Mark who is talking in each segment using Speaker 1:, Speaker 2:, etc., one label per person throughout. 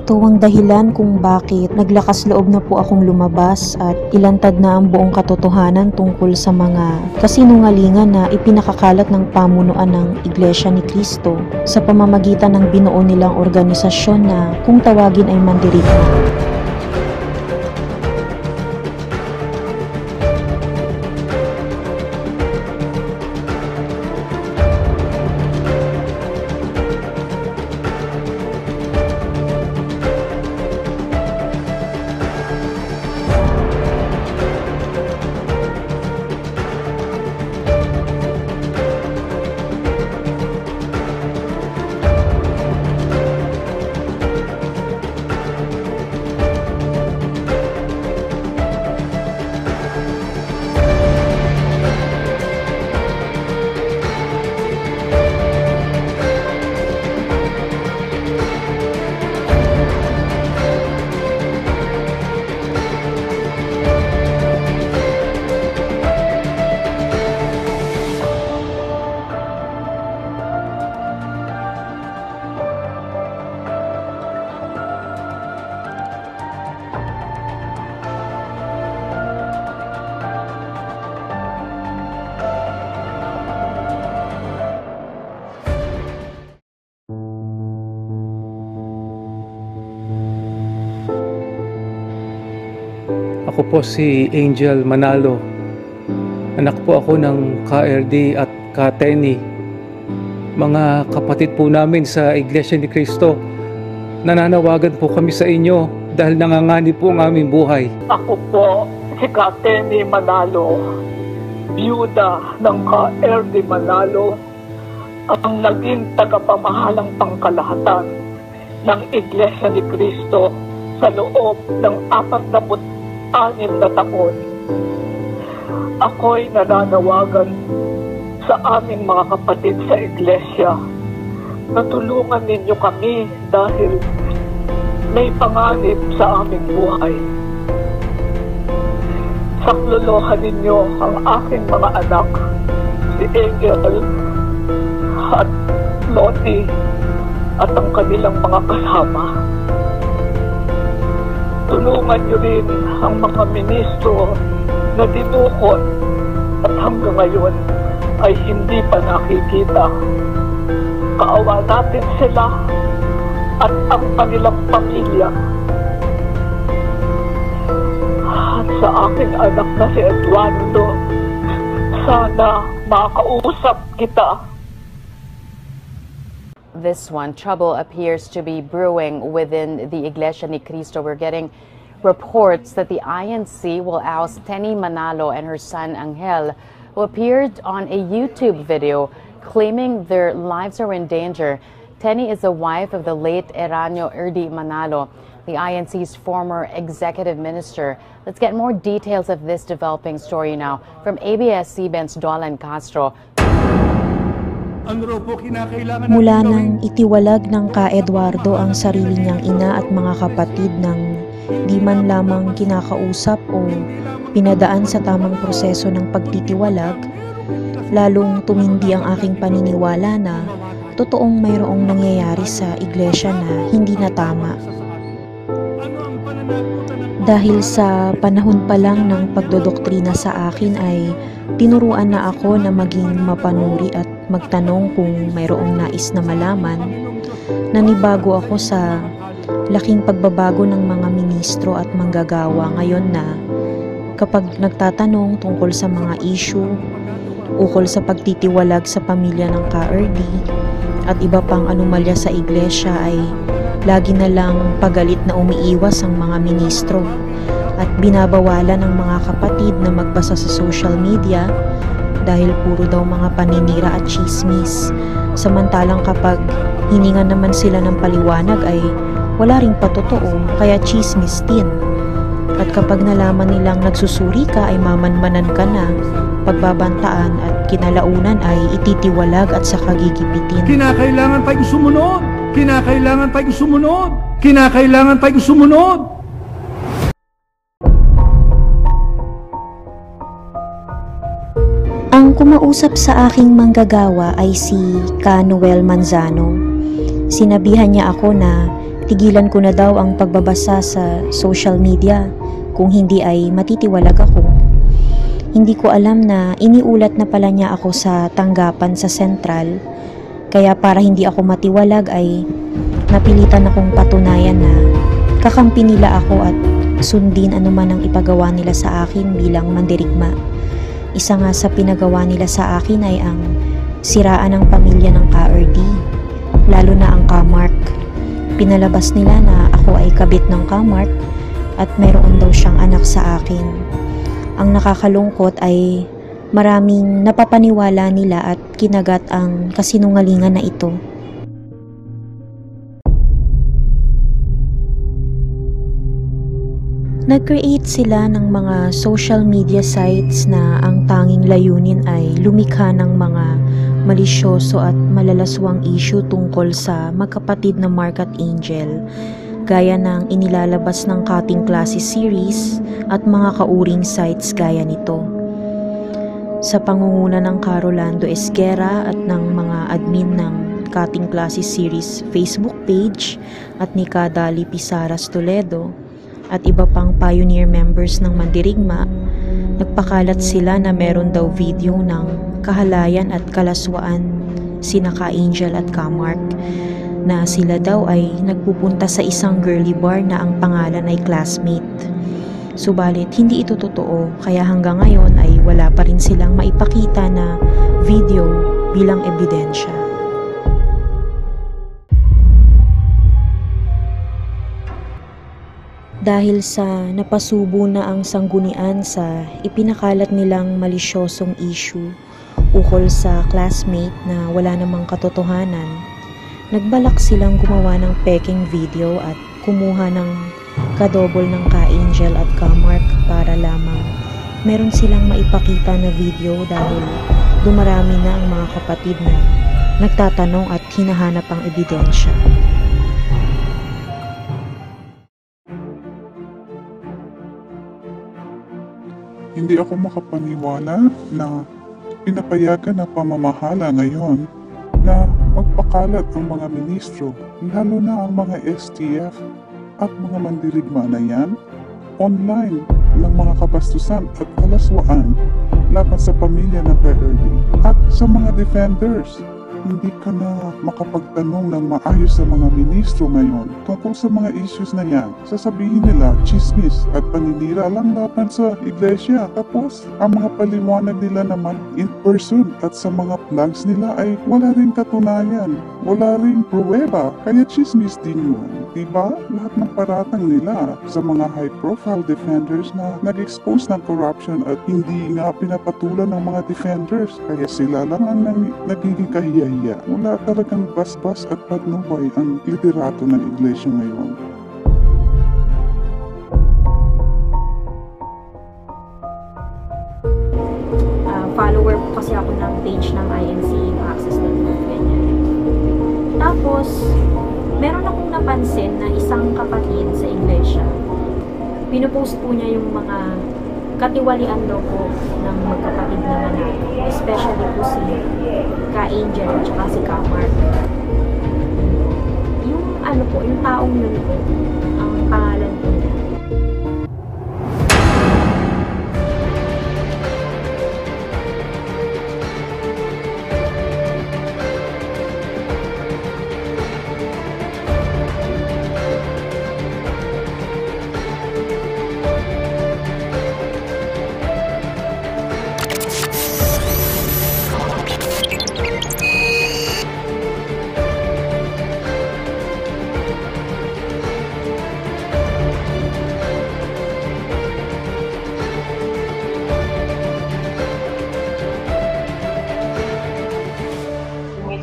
Speaker 1: Ito ang dahilan kung bakit naglakas loob na po akong lumabas at ilantad na ang buong katotohanan tungkol sa mga kasinungalingan na ipinakakalat ng pamunuan ng Iglesia ni Cristo sa pamamagitan ng binuo nilang organisasyon na kung tawagin ay mandirigma.
Speaker 2: Ako po si Angel Manalo. Anak po ako ng KRD at Kateni. Mga kapatid po namin sa Iglesia ni Cristo. Nananawagan po kami sa inyo dahil nanganganib po ang aming buhay.
Speaker 3: Ako po si Kateni Manalo, biyuda ng KRD Manalo, ang naging tagapamahalang pangkalahatan ng Iglesia ni Cristo sa loob ng 46 na taon. Ako'y nananawagan sa aming mga kapatid sa Iglesia na tulungan ninyo kami dahil may panganib sa aming buhay. Saklolohan ninyo ang aking mga anak, si Angel at Lottie at ang kanilang mga kasama. Tulungan niyo rin ang mga ministro na dinukot at hanggang ngayon ay hindi pa nakikita. Kaawa natin sila at ang kanilang pamilya. At sa aking anak na si Eduardo, sana makausap kita.
Speaker 4: This one, trouble appears to be brewing within the Iglesia ni Cristo. We're getting reports that the INC will oust Tenny Manalo and her son Angel, who appeared on a YouTube video claiming their lives are in danger. Tenny is the wife of the late Eranio Erdi Manalo, the INC's former executive minister. Let's get more details of this developing story now from ABS-CBN's Dolan Castro.
Speaker 1: Mula nang itiwalag ng Ka Eduardo ang sarili niyang ina at mga kapatid ng di man lamang kinakausap o pinadaan sa tamang proseso ng pagtitiwalag, lalong tumindi ang aking paniniwala na totoong mayroong nangyayari sa iglesia na hindi na tama. Dahil sa panahon pa lang ng pagdodoktrina sa akin ay tinuruan na ako na maging mapanuri at magtanong kung mayroong nais na malaman. Nanibago ako sa laking pagbabago ng mga ministro at manggagawa ngayon na kapag nagtatanong tungkol sa mga issue ukol sa pagtitiwalag sa pamilya ng KRD at iba pang anomalya sa iglesia ay lagi na lang pagalit na umiiwas ang mga ministro at binabawalan ng mga kapatid na magbasa sa social media dahil puro daw mga paninira at chismis. Samantalang kapag hiningan naman sila ng paliwanag ay wala ring patotoo, kaya chismis din. At kapag nalaman nilang nagsusuri ka ay mamanmanan ka na, pagbabantaan at kinalaunan ay ititiwalag at saka gigipitin.
Speaker 5: Kinakailangan pa yung sumunod! Kinakailangan pa yung sumunod! Kinakailangan pa yung sumunod!
Speaker 1: Ang kumausap sa aking manggagawa ay si Ka Noel Manzano. Sinabihan niya ako na tigilan ko na daw ang pagbabasa sa social media, kung hindi ay matitiwalag ako. Hindi ko alam na iniulat na pala niya ako sa tanggapan sa sentral, kaya para hindi ako matiwalag ay napilitan akong patunayan na kakampi nila ako at sundin anuman ang ipagawa nila sa akin bilang mandirigma. Isa nga sa pinagawa nila sa akin ay ang siraan ng pamilya ng KRD, lalo na ang Kamark. Pinalabas nila na ako ay kabit ng Kamark at meron daw siyang anak sa akin. Ang nakakalungkot ay maraming napapaniwala nila at kinagat ang kasinungalingan na ito. Nag-create sila ng mga social media sites na ang tanging layunin ay lumikha ng mga malisyoso at malalaswang issue tungkol sa magkapatid na Mark at Angel, gaya ng inilalabas ng cutting classes series at mga kauring sites gaya nito. Sa pangunguna ng Carolando Esguera at ng mga admin ng cutting classes series Facebook page at ni Kadali Pisaras Toledo at iba pang pioneer members ng Mandirigma, nagpakalat sila na meron daw video ng kahalayan at kalaswaan sina Ka Angel at Kamark, na sila daw ay nagpupunta sa isang girly bar na ang pangalan ay Classmate. Subalit hindi ito totoo, kaya hanggang ngayon ay wala pa rin silang maipakita na video bilang ebidensya. Dahil sa napasubo na ang sanggunian sa ipinakalat nilang malisyosong issue ukol sa Classmate na wala namang katotohanan, nagbalak silang gumawa ng peking video at kumuha ng kadobol ng Ka Angel at Kamark para lamang meron silang maipakita na video, dahil dumarami na ang mga kapatid na nagtatanong at hinahanap ang ebidensya.
Speaker 6: Hindi ako makapaniwala na pinapayagan na pamamahala ngayon na magpakalat ang mga ministro, lalo na ang mga STF at mga mandirigma na yan, online ng mga kabastusan at kalaswaan laban sa pamilya ng PRD at sa mga defenders. Hindi ka na makapagtanong ng maayos sa mga ministro ngayon tungkol sa mga issues na yan. Sasabihin nila, chismis at paninira lang laban sa iglesia. Tapos, ang mga paliwanag nila naman in person at sa mga vlogs nila ay wala rin katunayan, wala rin pruweba. Kaya chismis din yun. Diba? Lahat ng paratang nila sa mga high-profile defenders na nag-expose ng corruption at hindi nga pinapatulan ng mga defenders. Kaya sila lang ang nagiging kahiyahiya. Wala talagang basbas at patnubay ang liderato ng iglesia ngayon.
Speaker 1: Follower po kasi ako ng page ng INC, Access Network, ganyan. Tapos, meron akong napansin na isang kapatid sa iglesia. Pinupost po niya yung mga katiwalian daw po ng magkapatid na Manalo, especially po si Ka Angel at saka si Kamark. Yung ano po, yung taong yun po, ang pangalan po niya.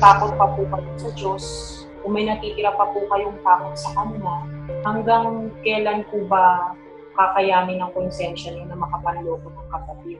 Speaker 7: Takot pa po kayo sa Diyos, kung may natitira pa po kayong takot sa Kanya, hanggang kailan po ba kakayanin ng konsensya niyo na makapanloko ng kapatid?